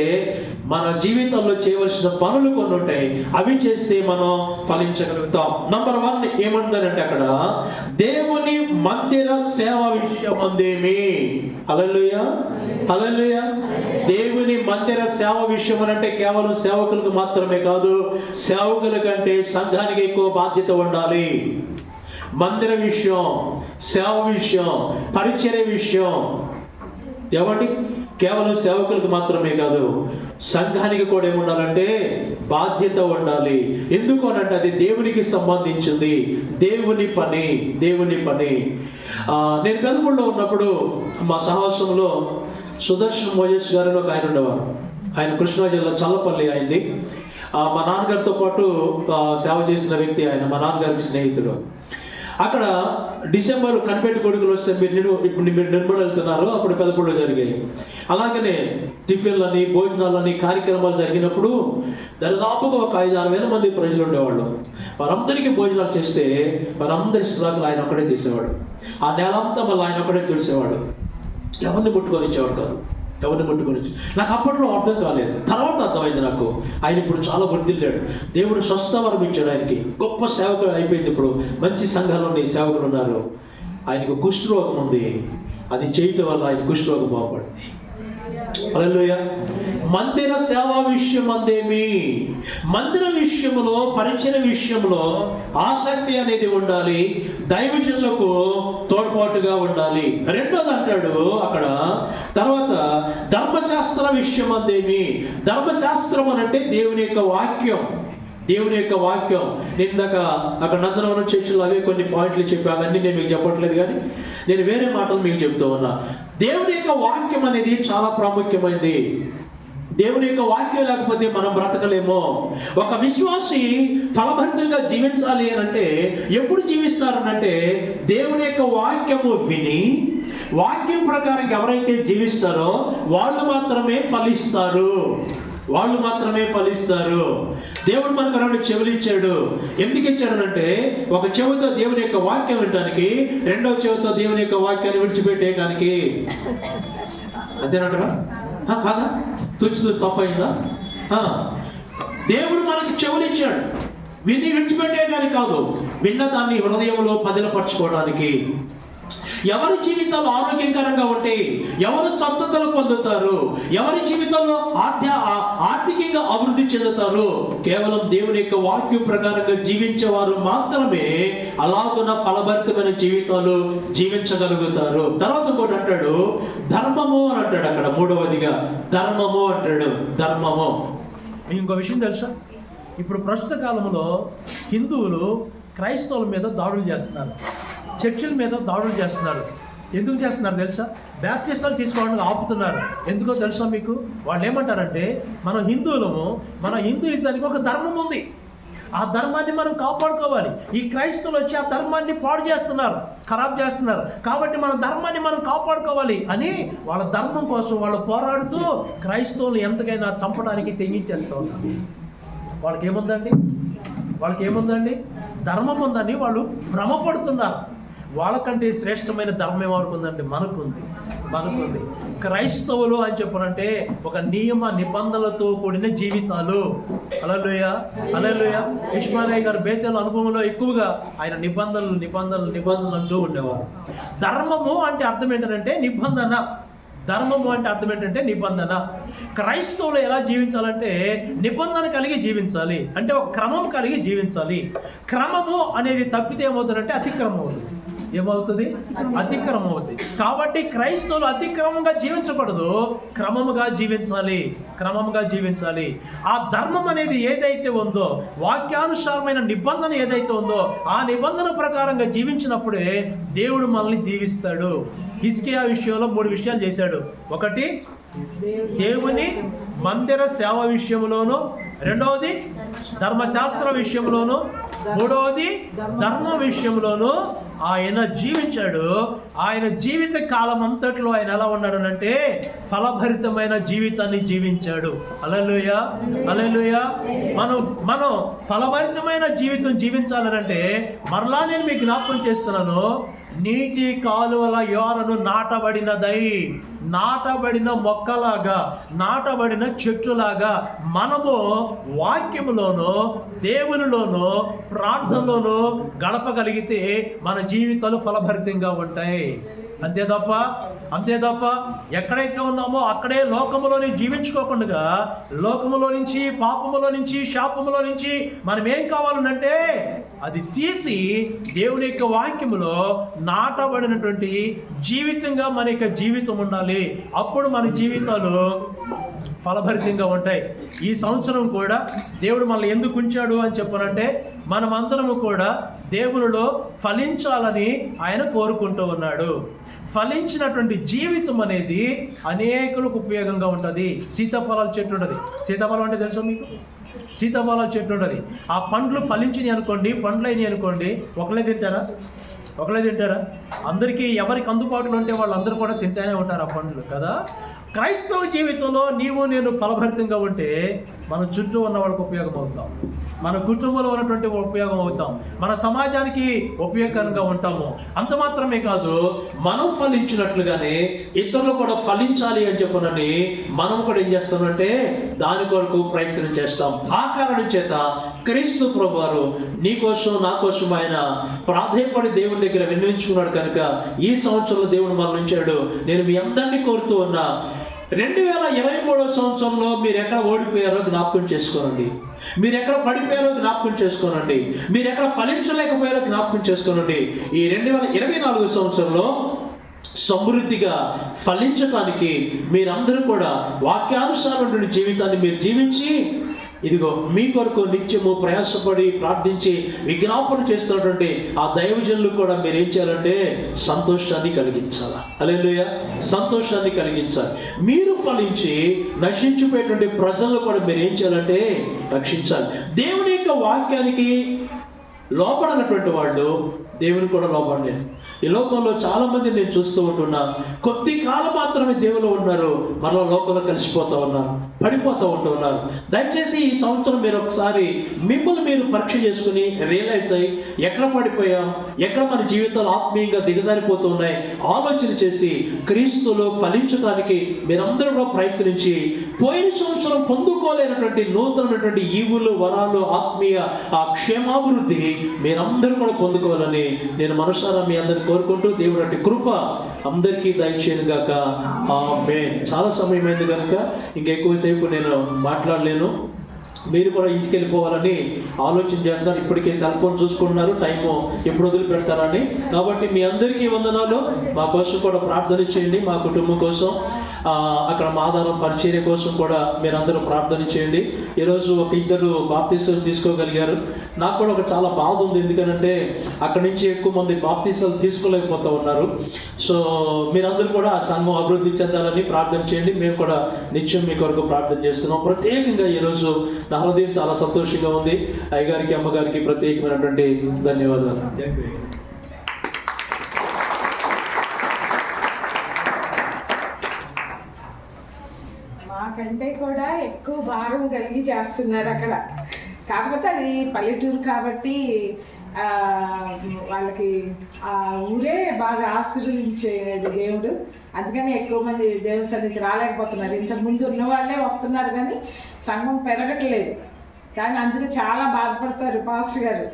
మన జీవితంలో చేయవలసిన పనులు కొన్ని ఉంటాయి. అవి చేస్తే మనం ఫలించగలుగుతాం. నంబర్ 1 ఏమంటారంటే అక్కడ దేవుని మందిర సేవ విషయమందేమి. హల్లెలూయా, హల్లెలూయా. దేవుని మందిర సేవ విషయం అంటే కేవలం సేవకులకు మాత్రమే కాదు, సేవకుల కంటే సంఘానికి ఎక్కువ బాధ్యత ఉండాలి. మందిర విషయం, సేవ విషయం, పరిచర్య విషయం ఏమండి కేవలం సేవకులకు మాత్రమే కాదు, సంఘానికి కూడా ఏముండాలంటే బాధ్యత ఉండాలి. ఎందుకు అనంటే అది దేవునికి సంబంధించింది, దేవుని పని. నేను కనుగొండలో ఉన్నప్పుడు మా సహవాసంలో సుదర్శన్ మోజెస్ గారు ఒక ఆయన ఉండేవారు. ఆయన కృష్ణా జిల్లా చల్లపల్లి అయింది. మా నాన్నగారితో పాటు సేవ చేసిన వ్యక్తి ఆయన, మా నాన్నగారికి స్నేహితుడు. అక్కడ డిసెంబర్ కనిపెట్టి కొడుకులు వస్తే ఇప్పుడు మీరు నిర్మల వెళ్తున్నారు, అప్పుడు పెదపూడిలో జరిగాయి. అలాగనే టిఫిన్లని, భోజనాలని కార్యక్రమాలు జరిగినప్పుడు దాదాపుగా ఒక 5-6 వేల మంది ప్రజలు ఉండేవాళ్ళు. వారందరికీ భోజనాలు చేస్తే వారందరి శ్రాకులు ఆయన ఒక్కడే చేసేవాడు. ఆ నెలంతా మళ్ళీ ఆయన ఒక్కడే తెలిసేవాడు. ఎవరిని ముట్టుకొని ఇచ్చేవాడు కాదు, ఎవరిని ముట్టుకొని. నాకు అప్పట్లో అర్థం కాలేదు, తర్వాత అర్థమైంది నాకు. ఆయన ఇప్పుడు చాలా వర్ధిల్లాడు. దేవుడు స్వస్థవరం ఇచ్చాడు ఆయనకి, గొప్ప సేవకుడు అయిపోయింది. ఇప్పుడు మంచి సంఘాలు సేవకులు ఉన్నారు. ఆయనకు కుష్ఠరోగం ఉంది, అది చేయటం వల్ల ఆయన కుష్ఠరోగం బాగుపడింది. హల్లెలూయా. మందిర సేవ విషయం అందేమి, మందిర విషయంలో, పరిచయ విషయంలో ఆసక్తి అనేది ఉండాలి, దైవజనులకు తోడ్పాటుగా ఉండాలి. రెండోది అంటాడు అక్కడ తర్వాత ధర్మశాస్త్ర విషయం అందేమి. ధర్మశాస్త్రం అనంటే దేవుని యొక్క వాక్యం. నేను ఇందాక అక్కడ నందనవనం చర్చిలో అవే కొన్ని పాయింట్లు చెప్పి అవన్నీ నేను మీకు చెప్పట్లేదు, కానీ నేను వేరే మాటలు మీకు చెప్తూ ఉన్నా. దేవుని యొక్క వాక్యం అనేది చాలా ప్రాముఖ్యమైనది. దేవుని యొక్క వాక్యం లేకపోతే మనం బ్రతకలేమో. ఒక విశ్వాసి ఫలభరితంగా జీవించాలి అని అంటే ఎప్పుడు జీవిస్తారనంటే దేవుని యొక్క వాక్యము విని వాక్యం ప్రకారం ఎవరైతే జీవిస్తారో వాళ్ళు మాత్రమే ఫలిస్తారు. దేవుడు మనకు 2 చెవులు ఇచ్చాడు. ఎందుకు ఇచ్చాడనంటే ఒక చెవుతో దేవుని యొక్క వాక్యం వినడానికి, రెండవ చెవుతో దేవుని యొక్క వాక్యాన్ని విడిచిపెట్టేయడానికి. అంతేనంటారా? కాదా? తుచ్చి తప్పైందా? దేవుడు మనకి చెవులు ఇచ్చాడు, విని విడిచిపెట్టేయడానికి కాదు, విన్న దాన్ని హృదయంలో పదిలపరచుకోవడానికి. ఎవరి జీవితాలు ఆరోగ్యకరంగా ఉంటే ఎవరు స్వస్థతలు పొందుతారు, ఎవరి జీవితంలో ఆర్థికంగా అభివృద్ధి చెందుతారు, కేవలం దేవుని యొక్క వాక్యం ప్రకారంగా జీవించేవారు మాత్రమే అలాగున్న ఫలభరితమైన జీవితాలు జీవించగలుగుతారు. తర్వాత ఇంకోటి అంటాడు ధర్మము అని అంటాడు. అక్కడ మూడవదిగా ధర్మము అంటాడు. ఇంకో విషయం తెలుసా, ఇప్పుడు ప్రస్తుత కాలంలో హిందువులు క్రైస్తవుల మీద దాడులు చేస్తున్నారు, చర్చిల మీద దాడులు చేస్తున్నారు. ఎందుకు చేస్తున్నారు తెలుసా? బ్యాప్టిస్టులు తీసుకోవడానికి ఆపుతున్నారు. ఎందుకో తెలుసా మీకు? వాళ్ళు ఏమంటారంటే మన హిందువులము, మన హిందూయిజానికి ఒక ధర్మం ఉంది, ఆ ధర్మాన్ని మనం కాపాడుకోవాలి. ఈ క్రైస్తవులు వచ్చి ఆ ధర్మాన్ని పాడు చేస్తున్నారు, ఖరాబ్ చేస్తున్నారు. కాబట్టి మన ధర్మాన్ని మనం కాపాడుకోవాలి అని వాళ్ళ ధర్మం కోసం వాళ్ళు పోరాడుతూ క్రైస్తవులు ఎంతకైనా చంపడానికి తెగించేస్తూ ఉన్నారు. వాళ్ళకి ఏముందండి? ధర్మం ఉందని వాళ్ళు భ్రమపడుతున్నారు. వాళ్ళకంటే శ్రేష్టమైన ధర్మం ఎవరికి ఉందండి? మనకుంది. క్రైస్తవులు అని చెప్పనంటే ఒక నియమ నిబంధనలతో కూడిన జీవితాలు. హల్లెలూయా. ఇష్మాయిల్ గారు బేతేలు అనుభవంలో ఎక్కువగా ఆయన నిబంధనలు అంటూ ఉండేవారు. ధర్మము అంటే అర్థం ఏంటంటే నిబంధన. క్రైస్తవులు ఎలా జీవించాలంటే నిబంధన కలిగి జీవించాలి, అంటే ఒక క్రమం కలిగి జీవించాలి. క్రమము అనేది తప్పితే ఏమవుతుందంటే అతిక్రమం అవుతుంది. కాబట్టి క్రైస్తవులు అతిక్రమంగా జీవించకూడదు, క్రమముగా జీవించాలి. ఆ ధర్మం అనేది ఏదైతే ఉందో, వాక్యానుసారమైన నిబంధన ఏదైతే ఉందో ఆ నిబంధన ప్రకారంగా జీవించినప్పుడే దేవుడు మనల్ని దీవిస్తాడు. హిజ్కియా విషయంలో 3 విషయాలు చేశాడు. ఒకటి దేవుని మందిర సేవ విషయంలోను, రెండవది ధర్మశాస్త్ర విషయంలోను, మూడవది ధర్మ విషయంలోను ఆయన జీవించాడు. ఆయన జీవిత కాలం అంతట్లో ఆయన ఎలా ఉన్నాడనంటే ఫలభరితమైన జీవితాన్ని జీవించాడు. హల్లెలూయా. మనం ఫలభరితమైన జీవితం జీవించాలనంటే మరలా నేను మీకు జ్ఞాపకం చేస్తున్నాను, నీటి కాలువల యోరను నాటబడిన మొక్కలాగా, నాటబడిన చెట్టులాగా మనము వాక్యములోనూ దేవునిలోనూ ప్రార్థనలోనూ గడపగలిగితే మన జీవితాలు ఫలభరితంగా ఉంటాయి. అంతే తప్ప ఎక్కడైతే ఉన్నామో అక్కడే లోకములోని జీవించుకోకుండా లోకములో నుంచి, పాపములో నుంచి, శాపములో నుంచి మనం ఏం కావాలంటే అది తీసి దేవుని యొక్క వాక్యములో నాటబడినటువంటి జీవితంగా మన యొక్క జీవితం ఉండాలి. అప్పుడు మన జీవితాలు ఫలభరితంగా ఉంటాయి. ఈ సంవత్సరం కూడా దేవుడు మనల్ని ఎందుకు ఉంచాడు అని చెప్పనంటే మనమందరము కూడా దేవునిలో ఫలించాలని ఆయన కోరుకుంటూ ఉన్నాడు. ఫలించినటువంటి జీవితం అనేది అనేకులకు ఉపయోగంగా ఉంటుంది. సీతాఫలాల చెట్టు ఉంటుంది. సీతాఫలం అంటే తెలుసా మీకు? సీతాఫలాల చెట్టు ఉంటుంది. ఆ పండ్లు ఫలించినాయి అనుకోండి, పండ్లు అయినాయి అనుకోండి, ఒకళ్ళే తింటారా? అందరికీ ఎవరికి అందుబాటులో ఉంటే వాళ్ళందరూ కూడా తింటూనే ఉంటారు ఆ పండ్లు కదా. క్రైస్తవ జీవితంలో నీవు నేను ఫలభరితంగా ఉంటే మన చుట్టూ ఉన్న వాళ్ళకి ఉపయోగం అవుతాం, మన కుటుంబంలో ఉన్నటువంటి ఉపయోగం అవుతాం, మన సమాజానికి ఉపయోగకరంగా ఉంటాము. అంత మాత్రమే కాదు, మనం ఫలించినట్లుగానే ఇతరులు కూడా ఫలించాలి అని చెప్పనని మనం కూడా ఏం చేస్తామంటే దాని కొరకు ప్రయత్నం చేస్తాం. ఆ కారణం చేత క్రీస్తు ప్రభువారు నీ కోసం నా కోసం ఆయన ప్రాధేయపడి దేవుని దగ్గర విన్నవించుకున్నాడు కనుక ఈ సంవత్సరంలో దేవుడు మనల్ని ఉంచాడు. నేను మీ అందరినీ కోరుతూ ఉన్నా, 2023 సంవత్సరంలో మీరు ఎక్కడ ఓడిపోయారో జ్ఞాపకం చేసుకోనండి, మీరు ఎక్కడ పడిపోయారో జ్ఞాపకం చేసుకోనండి, మీరు ఎక్కడ ఫలించలేకపోయారో జ్ఞాపకం చేసుకోనండి. ఈ 2024 సంవత్సరంలో సమృద్ధిగా ఫలించడానికి మీరందరూ కూడా వాక్యానుసారమైన జీవితాన్ని మీరు జీవించి ఇదిగో మీ కొరకు నిత్యము ప్రయాసపడి ప్రార్థించి విజ్ఞాపన చేస్తున్నటువంటి ఆ దైవజనులు కూడా మీరు ఏం చేయాలంటే సంతోషాన్ని కలిగించాలి. హల్లెలూయా, సంతోషాన్ని కలిగించాలి. మీరు ఫలించి నశించిపోయేటువంటి ప్రజలను కూడా మీరు ఏం చేయాలంటే రక్షించాలి. దేవుని యొక్క వాక్యానికి లోపడనటువంటి వాళ్ళు దేవుని కూడా లోపడలేదు. ఈ లోకంలో చాలా మంది నేను చూస్తూ ఉంటున్నా, కొద్ది కాలం మాత్రమే దేవుళ్ళు ఉన్నారు, మరో లోకంలో కలిసిపోతూ ఉన్నారు, పడిపోతూ ఉంటున్నారు. దయచేసి ఈ సంవత్సరం మీరు ఒకసారి మిమ్మల్ని మీరు పరీక్ష చేసుకుని రియలైజ్ అయ్యి ఎక్కడ పడిపోయాం, ఎక్కడ మన జీవితాలు ఆత్మీయంగా దిగజారిపోతూ ఉన్నాయి ఆలోచన చేసి క్రీస్తులో ఫలించడానికి మీరందరూ కూడా ప్రయత్నించి పోయిన సంవత్సరం పొందుకోలేనటువంటి నూతనమైనటువంటి ఈవులు, వరాలు, ఆత్మీయ ఆ క్షేమాభివృద్ధి మీరందరూ కూడా పొందుకోవాలని నేను మనసారా మీ అందరినీ కోరుకుంటూ దేవుడు అట్టి కృప అందరికీ దయచేయను గాక. ఆమేన్. చాలా సమయమైంది కనుక ఇంకెక్కువసేపు నేను మాట్లాడలేను. మీరు కూడా ఇంటికి వెళ్ళిపోవాలని ఆలోచన చేస్తున్నారు. ఇప్పటికే సెల్ ఫోన్ చూసుకుంటున్నారు, టైము ఎప్పుడు వదిలిపెడతారని. కాబట్టి మీ అందరికీ వందనాలు. మా కోసం కూడా ప్రార్థన చేయండి, మా కుటుంబం కోసం, అక్కడ మాదారం పరిచర్య కోసం కూడా మీరందరూ ప్రార్థన చేయండి. ఈరోజు ఒక ఇద్దరు బాప్తీసాలు తీసుకోగలిగారు. నాకు కూడా ఒక చాలా బాధ ఉంది, ఎందుకంటే అక్కడి నుంచి ఎక్కువ మంది బాప్తీసాలు తీసుకోలేకపోతూ ఉన్నారు. సో మీరందరూ కూడా ఆ సంఘం అభివృద్ధి చెందాలని ప్రార్థన చేయండి. మేము కూడా నిత్యం మీ కొరకు ప్రార్థన చేస్తున్నాం. ప్రత్యేకంగా ఈరోజు నా హృదయం చాలా సంతోషంగా ఉంది. అయ్యగారికి, అమ్మగారికి ప్రత్యేకమైనటువంటి ధన్యవాదాలు. మాకంటే కూడా ఎక్కువ భారం కలిగి చేస్తున్నారు అక్కడ. కాకపోతే అది పల్లెటూరు కాబట్టి వాళ్ళకి ఆ ఊరే బాగా ఆశీర్వదించేది దేవుడు. అందుకని ఎక్కువ మంది దేవుని సన్నిధికి రాలేకపోతున్నారు. ఇంతకుముందు ఉన్న వాళ్ళే వస్తున్నారు కానీ సంఘం పెరగట్లేదు. కానీ అందుకే చాలా బాధపడతారు పాస్టర్ గారు,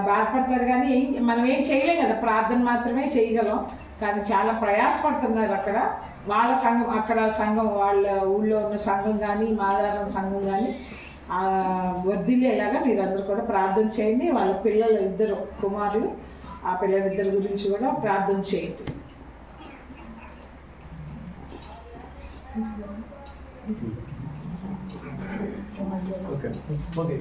బాధపడతారు. కానీ మనం ఏం చేయలేం కదా, ప్రార్థన మాత్రమే చేయగలం. కానీ చాలా ప్రయాసపడుతున్నారు అక్కడ. వాళ్ళ సంఘం, అక్కడ సంఘం, వాళ్ళ ఊళ్ళో ఉన్న సంఘం కానీ మాదారం సంఘం కానీ వర్ధిల్లేలాగా మీరందరూ కూడా ప్రార్థన చేయండి. వాళ్ళ పిల్లలు ఇద్దరు కుమారులు, ఆ పిల్లలిద్దరి గురించి కూడా ప్రార్థన చేయండి. ఓకే.